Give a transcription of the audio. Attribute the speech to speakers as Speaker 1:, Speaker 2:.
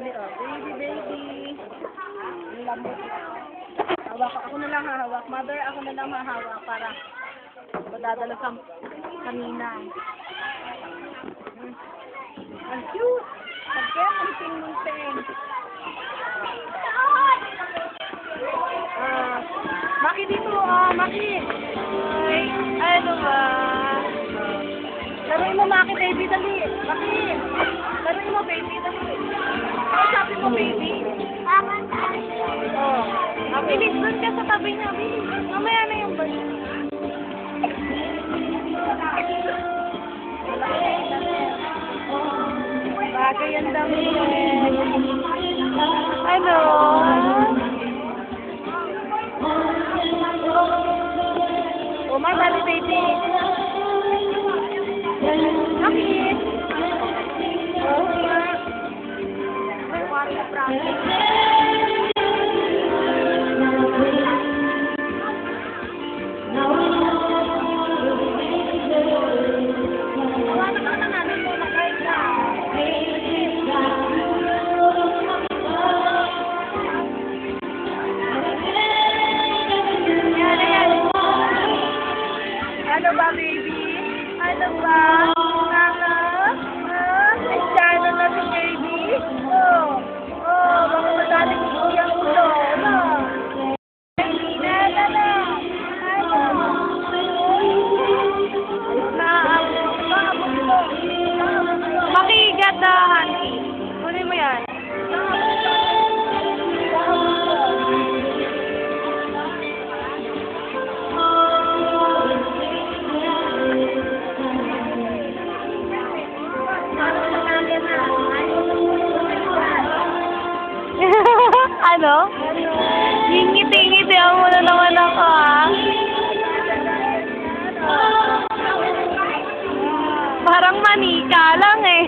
Speaker 1: Dali, oh. Baby, baby. Ang lamot. Hawak ako na lang hahawak. Mother, ako na lang hahawak para padadala sa kanina. Ang cute. Pagkaya ang ting-ting. Maki dito, Maki. Ay, ano ba? Laruin mo, Maki, baby, dali. Maki. Laruin mo, baby, dali. Sabi mo, baby. Oh. Bilis, doon ka sa tabi niya, bilis. Mamaya na yung balik. Bagay ang dami. Ano? Oh, my dali, baby. Maki. Oh, ma. May water practice. Ano ba, baby? Ano ba? Ay, sana na si baby. Oh, baka madali ko yung ulo. Ano? Makigat na, honey. Kunin mo yan. Ano? Ngingiti-ngiti mo na naman ako, ha? Parang manika lang, eh.